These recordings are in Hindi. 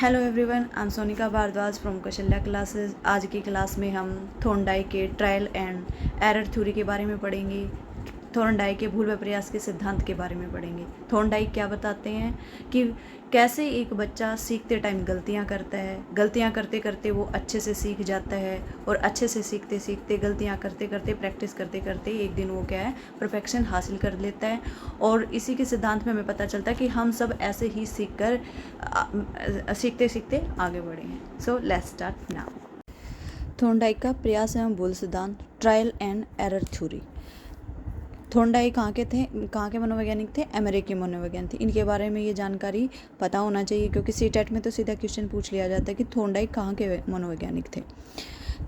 Hello everyone, I am Sonika Bhardwaj from Kaushalya classes. आज की क्लास में हम थॉर्नडाइक के ट्रायल एंड एरर थ्योरी के बारे में पढ़ेंगे। थॉर्नडाइक के भूल व प्रयास के सिद्धांत के बारे में पढ़ेंगे। थॉर्नडाइक क्या बताते हैं कि कैसे एक बच्चा सीखते टाइम गलतियां करता है, गलतियां करते करते वो अच्छे से सीख जाता है और अच्छे से सीखते सीखते गलतियां करते करते प्रैक्टिस करते करते एक दिन वो क्या है परफेक्शन हासिल कर लेता है। और इसी के सिद्धांत में हमें पता चलता है कि हम सब ऐसे ही सीख कर सीखते सीखते आगे बढ़े हैं। So let's start now. Thorndike का प्रयास एवं भूल सिद्धांत, trial and error theory. Thorndike कहाँ के मनोवैज्ञानिक थे? अमेरिकी मनोवैज्ञानिक थे। इनके बारे में ये जानकारी पता होना चाहिए क्योंकि सीटेट में तो सीधा क्वेश्चन पूछ लिया जाता है कि थॉर्नडाइक कहाँ के मनोवैज्ञानिक थे।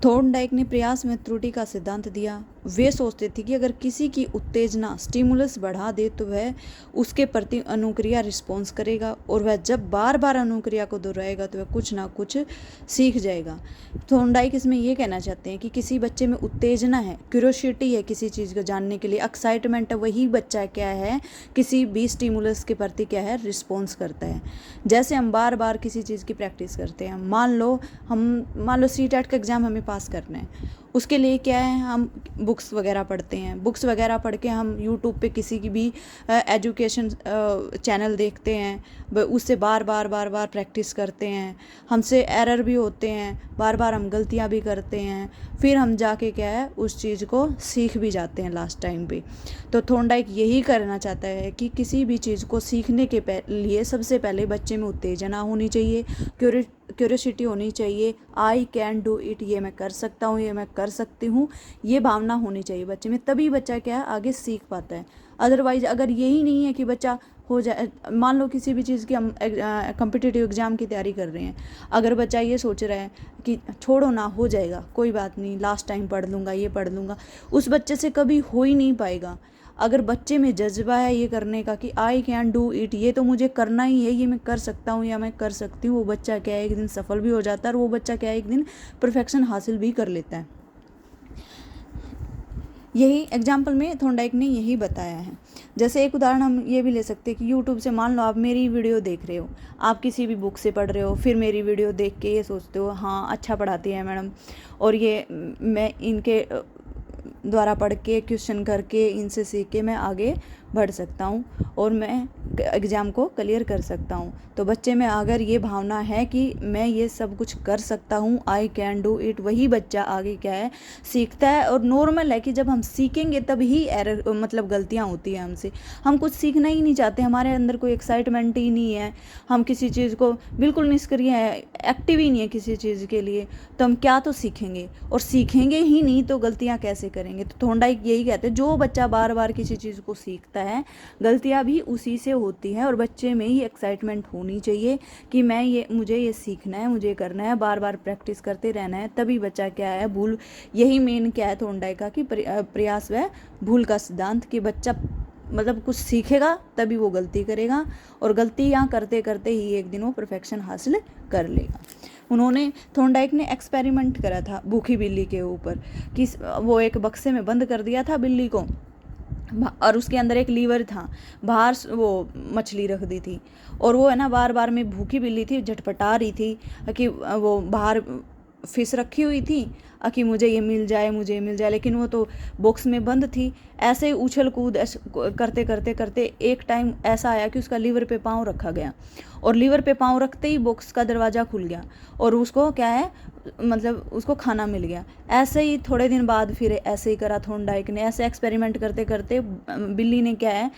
थॉर्नडाइक ने प्रयास में त्रुटि का सिद्धांत दिया। वे सोचते थे कि अगर किसी की उत्तेजना स्टिमुलस बढ़ा दे तो वह उसके प्रति अनुक्रिया रिस्पॉन्स करेगा और वह जब बार बार अनुक्रिया को दोहराएगा तो वह कुछ ना कुछ सीख जाएगा। थॉर्नडाइक इसमें ये कहना चाहते हैं कि किसी बच्चे में उत्तेजना है, क्यूरियोसिटी है किसी चीज़ को जानने के लिए, एक्साइटमेंट है, वही बच्चा क्या है किसी भी स्टिमुलस के प्रति क्या है रिस्पॉन्स करता है। जैसे हम बार बार किसी चीज़ की प्रैक्टिस करते हैं, मान लो सीटेट का एग्ज़ाम हमें पास करना है, उसके लिए क्या है हम बुक्स वगैरह पढ़ते हैं। बुक्स वगैरह पढ़ के हम यूट्यूब पे किसी की भी एजुकेशन चैनल देखते हैं, उससे बार बार प्रैक्टिस करते हैं। हमसे एरर भी होते हैं, बार बार हम गलतियां भी करते हैं, फिर हम जाके क्या है उस चीज़ को सीख भी जाते हैं लास्ट टाइम पे। तो थॉर्नडाइक यही करना चाहता है कि किसी भी चीज़ को सीखने के लिए सबसे पहले बच्चे में उत्तेजना होनी चाहिए, क्यूरियोसिटी होनी चाहिए। आई कैन डू इट, ये मैं कर सकता हूँ, ये मैं कर सकती हूँ, ये भावना होनी चाहिए बच्चे में, तभी बच्चा क्या है आगे सीख पाता है। अदरवाइज अगर यही नहीं है कि बच्चा हो जाए, मान लो किसी भी चीज़ की हम कॉम्पिटिटिव एग्ज़ाम की तैयारी कर रहे हैं, अगर बच्चा ये सोच रहा है कि छोड़ो ना, हो जाएगा, कोई बात नहीं, लास्ट टाइम पढ़ लूँगा, ये पढ़ लूँगा, उस बच्चे से कभी हो ही नहीं पाएगा। अगर बच्चे में जज्बा है ये करने का कि आई कैन डू इट, ये तो मुझे करना ही है, ये मैं कर सकता हूँ या मैं कर सकती हूँ, वो बच्चा क्या है एक दिन सफल भी हो जाता है और वो बच्चा क्या है एक दिन परफेक्शन हासिल भी कर लेता है। यही एग्जाम्पल में थॉर्नडाइक ने यही बताया है। जैसे एक उदाहरण हम ये भी ले सकते हैं कि यूट्यूब से मान लो आप मेरी वीडियो देख रहे हो, आप किसी भी बुक से पढ़ रहे हो, फिर मेरी वीडियो देख के ये सोचते हो हाँ अच्छा पढ़ाती है मैडम, और ये मैं इनके द्वारा पढ़ के क्वेश्चन करके इनसे सीख के मैं आगे बढ़ सकता हूँ और मैं एग्ज़ाम को क्लियर कर सकता हूँ। तो बच्चे में अगर ये भावना है कि मैं ये सब कुछ कर सकता हूँ, आई कैन डू इट, वही बच्चा आगे क्या है सीखता है। और नॉर्मल है कि जब हम सीखेंगे तब ही एरर मतलब गलतियाँ होती हैं हमसे। हम कुछ सीखना ही नहीं चाहते, हमारे अंदर कोई एक्साइटमेंट ही नहीं है, हम किसी चीज़ को बिल्कुल निष्क्रिय है, एक्टिव ही नहीं है किसी चीज़ के लिए, तो हम क्या तो सीखेंगे, और सीखेंगे ही नहीं तो गलतियाँ कैसे करेंगे। तो थॉर्नडाइक यही कहते हैं जो बच्चा बार बार किसी चीज़ को सीखता है गलतियाँ भी उसी से होती हैं, और बच्चे में ही एक्साइटमेंट होनी चाहिए कि मुझे ये सीखना है, मुझे करना है, बार बार प्रैक्टिस करते रहना है, तभी बच्चा क्या है भूल, यही मेन क्या है थॉर्नडाइक का कि प्रयास व भूल का सिद्धांत, कि बच्चा मतलब कुछ सीखेगा तभी वो गलती करेगा और गलतियाँ करते करते ही एक दिन वो परफेक्शन हासिल कर लेगा। उन्होंने थॉर्नडाइक ने एक्सपेरिमेंट करा था भूखी बिल्ली के ऊपर कि वो एक बक्से में बंद कर दिया था बिल्ली को और उसके अंदर एक लीवर था, बाहर वो मछली रख दी थी और वो है ना बार बार में भूखी बिल्ली थी, झटपटा रही थी कि वो बाहर फिश रखी हुई थी कि मुझे ये मिल जाए, मुझे ये मिल जाए, लेकिन वो तो बॉक्स में बंद थी। ऐसे ही उछल कूद करते करते करते एक टाइम ऐसा आया कि उसका लीवर पे पाँव रखा गया और लीवर पे पाँव रखते ही बॉक्स का दरवाज़ा खुल गया और उसको क्या है मतलब उसको खाना मिल गया। ऐसे ही थोड़े दिन बाद फिर ऐसे ही करा थॉर्नडाइक ने, ऐसे एक्सपेरिमेंट करते करते बिल्ली ने क्या है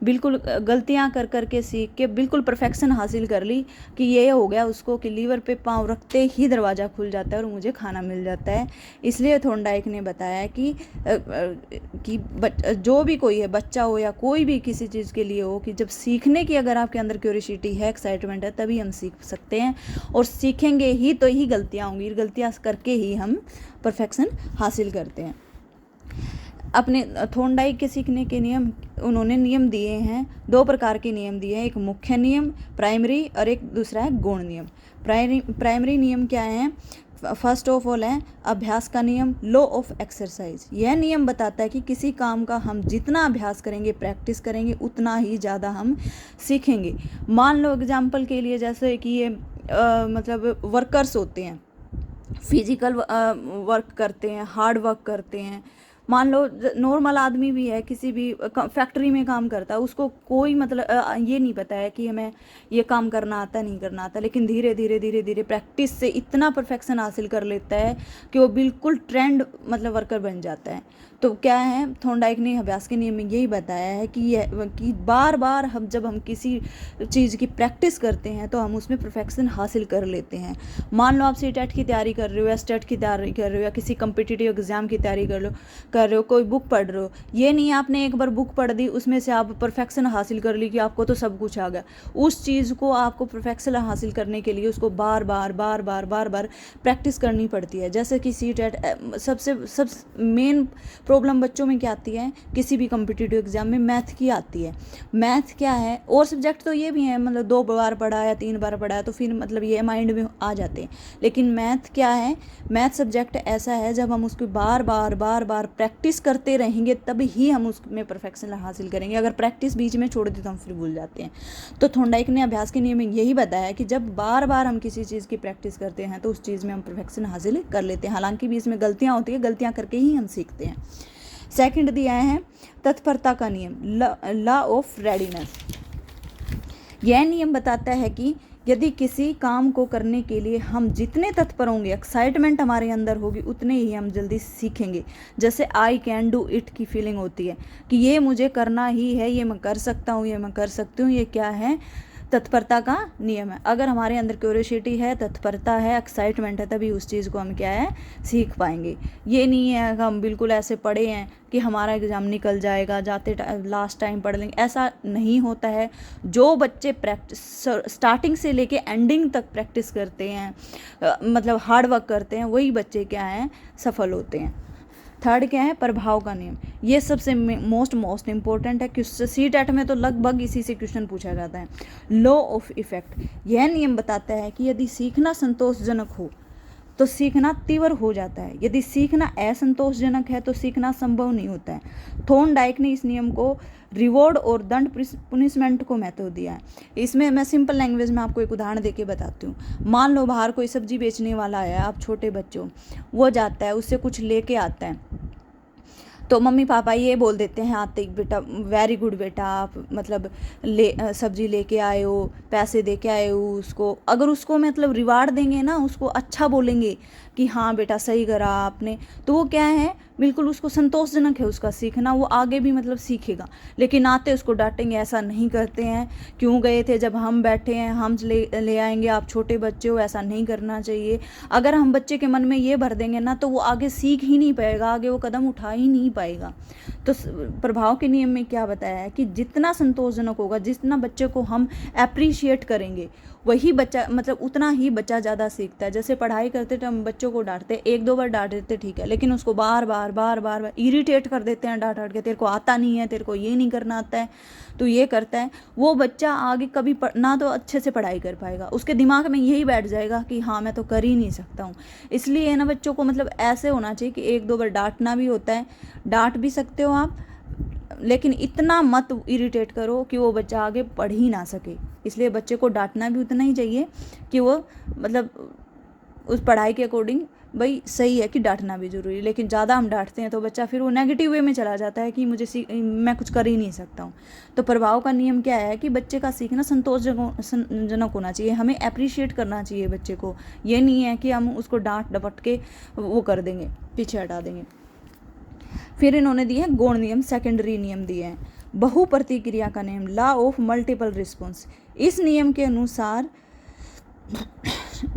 बिल्कुल गलतियां कर करके सीख के बिल्कुल परफेक्शन हासिल कर ली कि ये हो गया उसको कि लीवर पे पाँव रखते ही दरवाज़ा खुल जाता है और मुझे खाना मिल जाता है। इसलिए थॉर्नडाइक ने बताया कि जो भी कोई है, बच्चा हो या कोई भी किसी चीज़ के लिए हो, कि जब सीखने की अगर आपके अंदर क्यूरियोसिटी है, एक्साइटमेंट है, तभी हम सीख सकते हैं और सीखेंगे ही तो ही गलतियाँ होंगी, गलतियाँ करके ही हम परफेक्शन हासिल करते हैं। अपने थॉर्नडाइक के सीखने के नियम उन्होंने नियम दिए हैं, दो प्रकार के नियम दिए हैं, एक मुख्य नियम प्राइमरी और एक दूसरा है गौण नियम। प्राइमरी नियम क्या है? फर्स्ट ऑफ ऑल है अभ्यास का नियम, लॉ ऑफ एक्सरसाइज। यह नियम बताता है कि किसी काम का हम जितना अभ्यास करेंगे, प्रैक्टिस करेंगे, उतना ही ज़्यादा हम सीखेंगे। मान लो एग्जाम्पल के लिए जैसे कि ये मतलब वर्कर्स होते हैं, फिजिकल वर्क करते हैं, हार्ड वर्क करते हैं। मान लो नॉर्मल आदमी भी है, किसी भी फैक्ट्री में काम करता है, उसको कोई मतलब ये नहीं पता है कि हमें ये काम करना आता नहीं करना आता, लेकिन धीरे धीरे धीरे धीरे प्रैक्टिस से इतना परफेक्शन हासिल कर लेता है कि वो बिल्कुल ट्रेंड मतलब वर्कर बन जाता है। तो क्या है, थॉर्नडाइक ने अभ्यास के नियम में यही बताया है कि बार बार जब हम किसी चीज़ की प्रैक्टिस करते हैं तो हम उसमें परफेक्शन हासिल कर लेते हैं। मान लो आप सीटेट की तैयारी कर रहे हो या स्टेट की तैयारी कर रहे हो या किसी कम्पिटिटिव एग्जाम की तैयारी कर रहे हो, कोई बुक पढ़ रहे हो, ये नहीं आपने एक बार बुक पढ़ दी उसमें से आप परफेक्शन हासिल कर ली कि आपको तो सब कुछ आ गया। उस चीज़ को आपको परफेक्शन हासिल करने के लिए उसको बार बार बार बार बार बार प्रैक्टिस करनी पड़ती है। जैसे कि सीटेट सबसे मेन प्रॉब्लम बच्चों में क्या आती है, किसी भी कम्पिटिटिव एग्जाम में मैथ की आती है। मैथ क्या है, और सब्जेक्ट तो ये भी है, मतलब 2 बार पढ़ा या 3 बार पढ़ा है तो फिर मतलब ये माइंड में आ जाते हैं, लेकिन मैथ क्या है, मैथ सब्जेक्ट ऐसा है जब हम उसको बार बार बार बार प्रैक्टिस करते रहेंगे तब ही हम उसमें परफेक्शन हासिल करेंगे। अगर प्रैक्टिस बीच में छोड़ दी तो हम फिर भूल जाते हैं। तो थॉर्नडाइक ने अभ्यास के नियम में यही बताया कि जब बार बार हम किसी चीज़ की प्रैक्टिस करते हैं तो उस चीज़ में हम परफेक्शन हासिल कर लेते हैं। हालांकि भी इसमें गलतियाँ होती है, गलतियाँ करके ही हम सीखते हैं। सेकंड दिया है तत्परता का नियम, लॉ ऑफ रेडीनेस। यह नियम बताता है कि यदि किसी काम को करने के लिए हम जितने तत्पर होंगे, एक्साइटमेंट हमारे अंदर होगी, उतने ही हम जल्दी सीखेंगे। जैसे आई कैन डू इट की फीलिंग होती है कि ये मुझे करना ही है, ये मैं कर सकता हूँ, ये मैं कर सकती हूँ, ये क्या है, तत्परता का नियम है। अगर हमारे अंदर क्यूरियोसिटी है, तत्परता है, एक्साइटमेंट है, तभी उस चीज़ को हम क्या है, सीख पाएंगे। ये नहीं है कि हम बिल्कुल ऐसे पढ़े हैं कि हमारा एग्ज़ाम निकल जाएगा, जाते लास्ट टाइम पढ़ लेंगे, ऐसा नहीं होता है। जो बच्चे प्रैक्टिस स्टार्टिंग से लेके एंडिंग तक प्रैक्टिस करते हैं, मतलब हार्ड वर्क करते हैं, वही बच्चे क्या हैं, सफल होते हैं। थर्ड क्या है, प्रभाव का नियम। ये सबसे मोस्ट इम्पोर्टेंट है, सीटेट में तो लगभग इसी से क्वेश्चन पूछा जाता है। लॉ ऑफ इफेक्ट, यह नियम बताता है कि यदि सीखना संतोषजनक हो तो सीखना तीव्र हो जाता है, यदि सीखना असंतोषजनक है तो सीखना संभव नहीं होता है। थॉर्नडाइक ने इस नियम को रिवॉर्ड और दंड पुनिशमेंट को महत्व दिया है। इसमें मैं सिंपल लैंग्वेज में आपको एक उदाहरण देके बताती हूँ। मान लो बाहर कोई सब्जी बेचने वाला आया, आप छोटे बच्चों, वो जाता है, उससे कुछ लेके आता है, तो मम्मी पापा ये बोल देते हैं आते ही, बेटा वेरी गुड बेटा, आप मतलब सब्जी लेके आए हो, पैसे दे के आए हो उसको। अगर उसको मतलब रिवार्ड देंगे ना, उसको अच्छा बोलेंगे कि हाँ बेटा सही करा आपने, तो वो क्या है, बिल्कुल उसको संतोषजनक है उसका सीखना, वो आगे भी मतलब सीखेगा। लेकिन आते उसको डांटेंगे, ऐसा नहीं करते हैं, क्यों गए थे, जब हम बैठे हैं हम ले आएंगे, आप छोटे बच्चे हो, ऐसा नहीं करना चाहिए। अगर हम बच्चे के मन में ये भर देंगे ना तो वो आगे सीख ही नहीं पाएगा, आगे वो कदम उठा ही नहीं पाएगा। तो प्रभाव के नियम में क्या बताया है कि जितना संतोषजनक होगा, जितना बच्चे को हम अप्रिशिएट करेंगे, वही बच्चा मतलब उतना ही बच्चा ज़्यादा सीखता है। जैसे पढ़ाई करते तो हम बच्चों को डांटते, 1-2 बार डांट देते ठीक है, लेकिन उसको बार बार बार बार बार इरिटेट कर देते हैं डांट के, तेरे को आता नहीं है, तेरे को ये नहीं करना आता है, तो ये करता है, वो बच्चा आगे कभी ना तो अच्छे से पढ़ाई कर पाएगा, उसके दिमाग में यही बैठ जाएगा कि हाँ मैं तो कर ही नहीं सकता हूँ। इसलिए ना बच्चों को मतलब ऐसे होना चाहिए कि 1-2 बार डांटना भी होता है, डांट भी सकते हो आप, लेकिन इतना मत इरिटेट करो कि वो बच्चा आगे पढ़ ही ना सके। इसलिए बच्चे को डांटना भी उतना ही चाहिए कि वो मतलब उस पढ़ाई के अकॉर्डिंग भाई सही है कि डांटना भी जरूरी है, लेकिन ज़्यादा हम डांटते हैं तो बच्चा फिर वो नेगेटिव वे में चला जाता है कि मैं कुछ कर ही नहीं सकता हूँ। तो प्रभाव का नियम क्या है कि बच्चे का सीखना संतोषजनक होना चाहिए, हमें अप्रिशिएट करना चाहिए बच्चे को। ये नहीं है कि हम उसको डांट डपट के वो कर देंगे, पीछे हटा देंगे। फिर इन्होंने दिए हैं गौण नियम, सेकेंडरी नियम दिए हैं। बहु प्रतिक्रिया का नियम, लॉ ऑफ मल्टीपल रिस्पॉन्स। इस नियम के अनुसार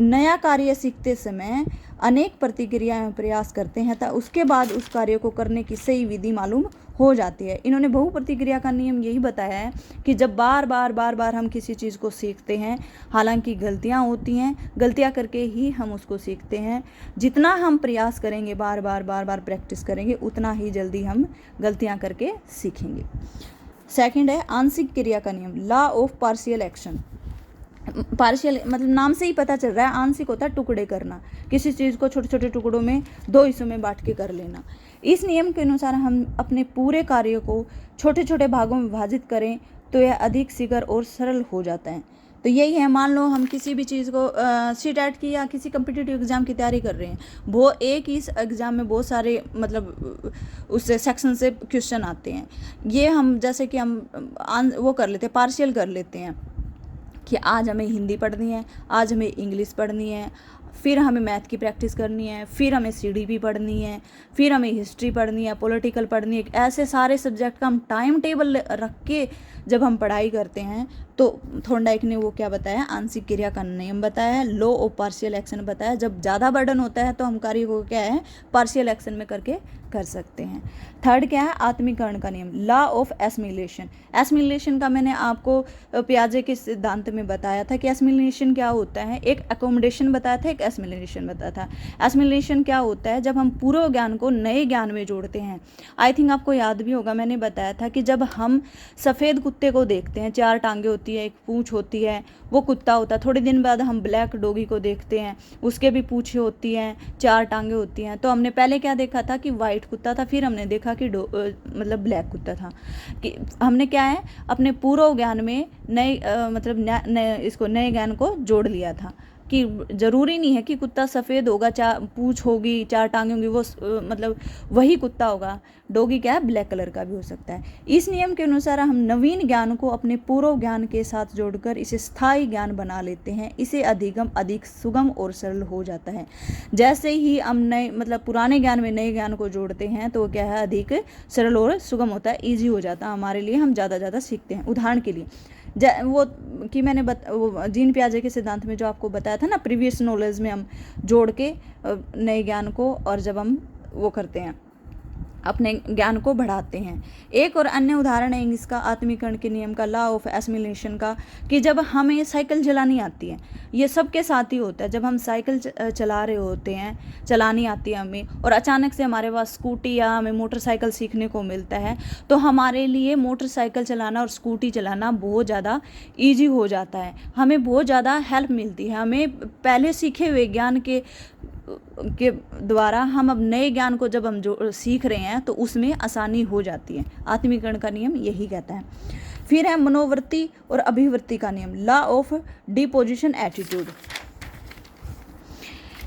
नया कार्य सीखते समय अनेक प्रतिक्रियाएं प्रयास करते हैं तो उसके बाद उस कार्य को करने की सही विधि मालूम हो जाती है। इन्होंने बहु प्रतिक्रिया का नियम यही बताया है कि जब बार बार हम किसी चीज़ को सीखते हैं, हालांकि गलतियां होती हैं, गलतियां करके ही हम उसको सीखते हैं, जितना हम प्रयास करेंगे, बार बार प्रैक्टिस करेंगे, उतना ही जल्दी हम गलतियां करके सीखेंगे। सेकंड है आंशिक क्रिया का नियम, law of partial action. Partial मतलब नाम से ही पता चल रहा है, आंशिक होता है टुकड़े करना, किसी चीज़ को छोटे छोटे टुकड़ों में 2 हिस्सों में बांट के कर लेना। इस नियम के अनुसार हम अपने पूरे कार्य को छोटे छोटे भागों में विभाजित करें तो यह अधिक शीघ्र और सरल हो जाता है। तो यही है, मान लो हम किसी भी चीज़ को सीटेट की या किसी कम्पिटिटिव एग्ज़ाम की तैयारी कर रहे हैं, वो एक ही एग्ज़ाम में बहुत सारे मतलब उससे सेक्शन से क्वेश्चन आते हैं। ये हम जैसे कि हम वो कर लेते हैं, पार्शियल कर लेते हैं कि आज हमें हिंदी पढ़नी है, आज हमें इंग्लिश पढ़नी है, फिर हमें मैथ की प्रैक्टिस करनी है, फिर हमें सीडीपी पढ़नी है, फिर हमें हिस्ट्री पढ़नी है, पॉलिटिकल पढ़नी है। ऐसे सारे सब्जेक्ट का हम टाइम टेबल रख के जब हम पढ़ाई करते हैं तो थॉर्नडाइक ने वो क्या बताया, आंशिक क्रिया का नियम बताया है, लॉ ऑफ पार्शियल एक्शन बताया। जब ज़्यादा बर्डन होता है तो हम कार्य को क्या है, पार्शियल एक्शन में करके कर सकते हैं। थर्ड क्या है, आत्मीकरण का नियम, लॉ ऑफ एसिमिलेशन। एसिमिलेशन का मैंने आपको पियाजे के सिद्धांत में बताया था कि एसिमिलेशन क्या होता है, एक अकोमोडेशन बताया था, एक एसिमिलेशन बताया था। एसिमिलेशन क्या होता है, जब हम पूर्व ज्ञान को नए ज्ञान में जोड़ते हैं। आई थिंक आपको याद भी होगा, मैंने बताया था कि जब हम सफ़ेद कुत्ते को देखते हैं, 4 टांगे होती है, एक पूँछ होती है, वो कुत्ता होता है। थोड़े दिन बाद हम ब्लैक डॉगी को देखते हैं, उसके भी पूँछें होती हैं, 4 टांगे होती हैं। तो हमने पहले क्या देखा था कि वाइट कुत्ता था, फिर हमने देखा कि मतलब ब्लैक कुत्ता था। कि हमने क्या है, अपने पूर्व ज्ञान में नए ज्ञान को जोड़ लिया था कि ज़रूरी नहीं है कि कुत्ता सफ़ेद होगा, 4 पूँछ होगी, 4 टांगे होंगी, वो मतलब वही कुत्ता होगा। डॉगी क्या है, ब्लैक कलर का भी हो सकता है। इस नियम के अनुसार हम नवीन ज्ञान को अपने पूर्व ज्ञान के साथ जोड़कर इसे स्थायी ज्ञान बना लेते हैं। इसे अधिगम अधिक सुगम और सरल हो जाता है। जैसे ही हम नए मतलब पुराने ज्ञान में नए ज्ञान को जोड़ते हैं तो क्या है, अधिक सरल और सुगम होता है, ईजी हो जाता है हमारे लिए, हम ज़्यादा सीखते हैं। उदाहरण के लिए वो कि मैंने वो जीन पियाजे के सिद्धांत में जो आपको बताया था ना, प्रीवियस नॉलेज में हम जोड़ के नए ज्ञान को, और जब हम वो करते हैं अपने ज्ञान को बढ़ाते हैं। एक और अन्य उदाहरण है इसका, आत्मीकरण के नियम का, लॉ ऑफ एसिमिलेशन का, कि जब हमें साइकिल चलानी आती है, ये सबके साथ ही होता है। जब हम साइकिल चला रहे होते हैं, चलानी आती है हमें, और अचानक से हमारे पास स्कूटी या हमें मोटरसाइकिल सीखने को मिलता है, तो हमारे लिए मोटरसाइकिल चलाना और स्कूटी चलाना बहुत ज़्यादा ईजी हो जाता है। हमें बहुत ज़्यादा हेल्प मिलती है। हमें पहले सीखे हुए ज्ञान के द्वारा हम अब नए ज्ञान को जब हम जो सीख रहे हैं तो उसमें आसानी हो जाती है। आत्मीकरण का नियम यही कहता है। फिर है मनोवृत्ति और अभिवृत्ति का नियम, लॉ ऑफ डिपोजिशन एटीट्यूड।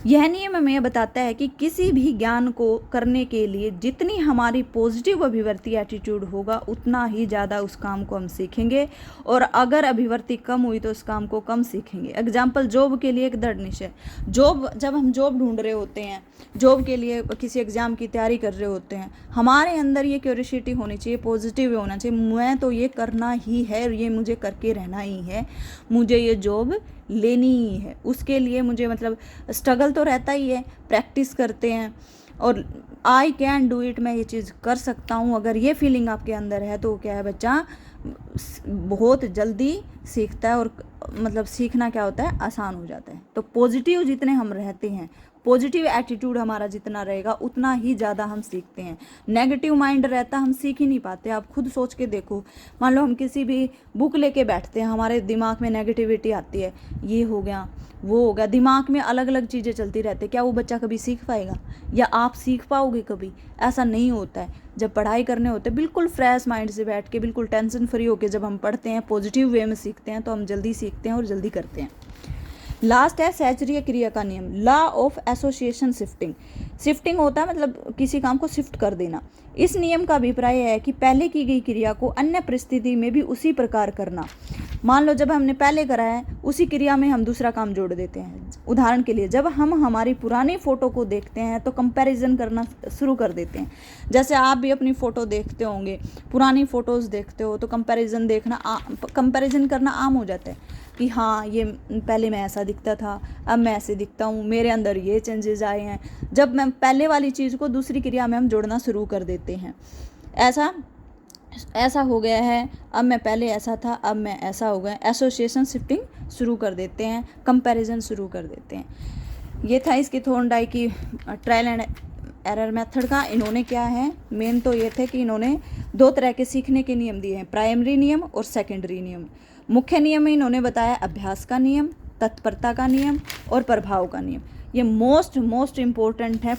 यह नियम हमें बताता है कि किसी भी ज्ञान को करने के लिए जितनी हमारी पॉजिटिव अभिवृत्ति एटीट्यूड होगा, उतना ही ज़्यादा उस काम को हम सीखेंगे, और अगर अभिवृत्ति कम हुई तो उस काम को कम सीखेंगे। एग्जाम्पल, जॉब के लिए एक दृढ़ निश्चय। जब हम जॉब ढूंढ रहे होते हैं, जॉब के लिए किसी एग्ज़ाम की तैयारी कर रहे होते हैं, हमारे अंदर ये क्यूरियोसिटी होनी चाहिए, पॉजिटिव होना चाहिए, मैं तो ये करना ही है, ये मुझे करके रहना ही है, मुझे ये जॉब लेनी ही है। उसके लिए मुझे मतलब स्ट्रगल तो रहता ही है, प्रैक्टिस करते हैं, और आई कैन डू इट, मैं ये चीज़ कर सकता हूँ। अगर ये फीलिंग आपके अंदर है तो क्या है, बच्चा बहुत जल्दी सीखता है, और मतलब सीखना क्या होता है, आसान हो जाता है। तो पॉजिटिव जितने हम रहते हैं, पॉजिटिव एटीट्यूड हमारा जितना रहेगा, उतना ही ज़्यादा हम सीखते हैं। नेगेटिव माइंड रहता, हम सीख ही नहीं पाते। आप खुद सोच के देखो, मान लो हम किसी भी बुक लेके बैठते हैं, हमारे दिमाग में नेगेटिविटी आती है, ये हो गया, वो हो गया, दिमाग में अलग अलग चीज़ें चलती रहती है। क्या वो बच्चा कभी सीख पाएगा, या आप सीख पाओगे कभी? ऐसा नहीं होता है। जब पढ़ाई करने होते हैं, बिल्कुल फ्रेश माइंड से बैठ के, बिल्कुल टेंशन फ्री होकर जब हम पढ़ते हैं, पॉजिटिव वे में सीखते हैं, तो हम जल्दी सीखते हैं और जल्दी करते हैं। लास्ट है सहचर्य क्रिया का नियम, law of association shifting. Shifting होता है मतलब किसी काम को शिफ्ट कर देना। इस नियम का अभिप्राय है कि पहले की गई क्रिया को अन्य परिस्थिति में भी उसी प्रकार करना। मान लो जब हमने पहले करा है, उसी क्रिया में हम दूसरा काम जोड़ देते हैं। उदाहरण के लिए, जब हम हमारी पुरानी फ़ोटो को देखते हैं तो कंपैरिजन करना शुरू कर देते हैं। जैसे आप भी अपनी फ़ोटो देखते होंगे, पुरानी फ़ोटोज़ देखते हो तो कंपैरिजन करना आम हो जाता है कि हाँ, ये पहले मैं ऐसा दिखता था, अब मैं ऐसे दिखता हूँ, मेरे अंदर ये चेंजेस आए हैं। जब मैं पहले वाली चीज़ को दूसरी क्रिया में हम जोड़ना शुरू कर देते हैं, ऐसा हो गया है, अब मैं पहले ऐसा था, अब मैं ऐसा हो गया। एसोसिएशन शिफ्टिंग शुरू कर देते हैं, कंपैरिजन शुरू कर देते हैं। ये था इसकी थॉर्नडाइक की ट्रायल एंड एरर मेथड का। इन्होंने क्या है, मेन तो ये थे कि इन्होंने 2 तरह के सीखने के नियम दिए हैं, प्राइमरी नियम और सेकेंडरी नियम। मुख्य नियम में इन्होंने बताया अभ्यास का नियम, तत्परता का नियम और प्रभाव का नियम। ये मोस्ट इम्पोर्टेंट है।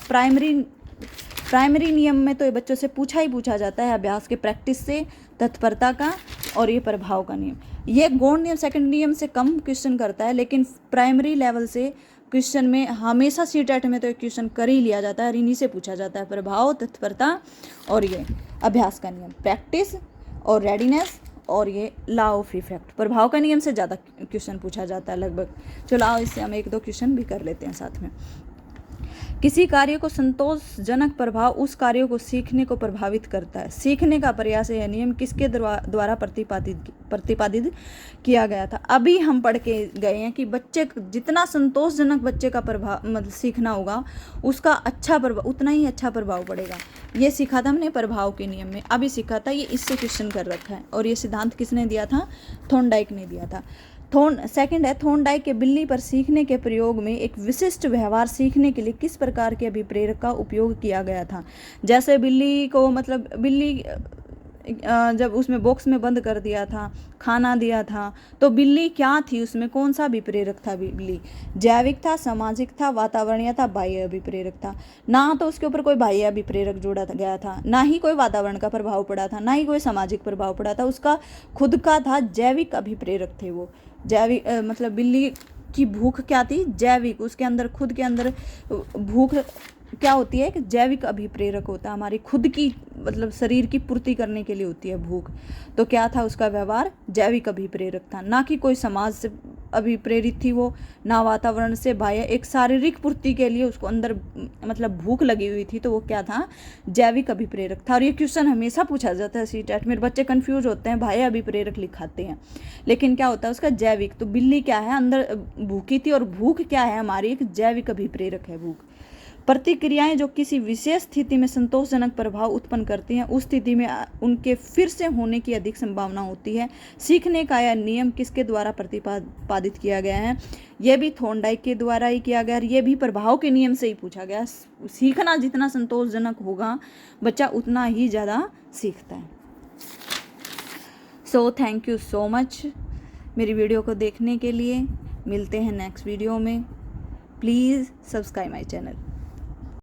प्राइमरी नियम में तो ये बच्चों से पूछा जाता है, अभ्यास के प्रैक्टिस से, तत्परता का और ये प्रभाव का नियम। ये गौण नियम सेकंड नियम से कम क्वेश्चन करता है, लेकिन प्राइमरी लेवल से क्वेश्चन में हमेशा सीटेट में तो एक क्वेश्चन कर ही लिया जाता है और इन्हीं से पूछा जाता है। प्रभाव, तत्परता और ये अभ्यास का नियम, प्रैक्टिस और रेडीनेस और ये लॉ ऑफ इफेक्ट। प्रभाव का नियम से ज़्यादा क्वेश्चन पूछा जाता है लगभग। चलो आओ इससे हम एक दो क्वेश्चन भी कर लेते हैं साथ में। किसी कार्य को संतोषजनक प्रभाव उस कार्य को सीखने को प्रभावित करता है। सीखने का प्रयास यह नियम किसके द्वारा प्रतिपादित किया गया था। अभी हम पढ़ के गए हैं कि बच्चे जितना संतोषजनक बच्चे का प्रभाव मतलब सीखना होगा उसका अच्छा प्रभाव उतना ही अच्छा प्रभाव पड़ेगा। ये सीखा था हमने प्रभाव के नियम में, अभी सीखा था, ये इससे क्वेश्चन कर रखा है। और ये सिद्धांत किसने दिया था? थॉर्नडाइक ने दिया था। सेकंड है थॉर्नडाइक के बिल्ली पर सीखने के प्रयोग में एक विशिष्ट व्यवहार सीखने के लिए किस प्रकार के अभिप्रेरक का उपयोग किया गया था। जैसे बिल्ली को मतलब बिल्ली जब उसमें बॉक्स में बंद कर दिया था, खाना दिया था, तो बिल्ली क्या थी, उसमें कौन सा अभिप्रेरक था? बिल्ली जैविक था, सामाजिक था, वातावरणीय था, बाह्य अभिप्रेरक था। ना तो उसके ऊपर कोई बाह्य अभिप्रेरक जोड़ा गया था, ना ही कोई वातावरण का प्रभाव पड़ा था, ना ही कोई सामाजिक प्रभाव पड़ा था, उसका खुद का था, जैविक अभिप्रेरक थे वो। जैविक मतलब बिल्ली की भूख क्या थी? जैविक। उसके अंदर खुद के अंदर भूख क्या होती है? एक जैविक अभिप्रेरक होता है, हमारी खुद की मतलब शरीर की पूर्ति करने के लिए होती है भूख। तो क्या था उसका व्यवहार? जैविक अभिप्रेरक था, ना कि कोई समाज से अभिप्रेरित थी वो, ना वातावरण से बाह्य, एक शारीरिक पूर्ति के लिए उसको अंदर मतलब भूख लगी हुई थी, तो वो क्या था? जैविक अभिप्रेरक था। और ये क्वेश्चन हमेशा पूछा जाता है सीटेट में, बच्चे कंफ्यूज होते हैं, बाह्य अभिप्रेरक लिखाते हैं, लेकिन क्या होता है उसका? जैविक। तो बिल्ली क्या है? अंदर भूखी थी, और भूख क्या है हमारी? एक जैविक अभिप्रेरक है भूख। प्रतिक्रियाएं जो किसी विशेष स्थिति में संतोषजनक प्रभाव उत्पन्न करती हैं, उस स्थिति में उनके फिर से होने की अधिक संभावना होती है। सीखने का यह नियम किसके द्वारा प्रतिपादित किया गया है? यह भी थॉर्नडाइक के द्वारा ही किया गया, यह भी प्रभाव के नियम से ही पूछा गया। सीखना जितना संतोषजनक होगा बच्चा उतना ही ज़्यादा सीखता है। So thank you so much मेरी वीडियो को देखने के लिए। मिलते हैं नेक्स्ट वीडियो में। Please subscribe my channel.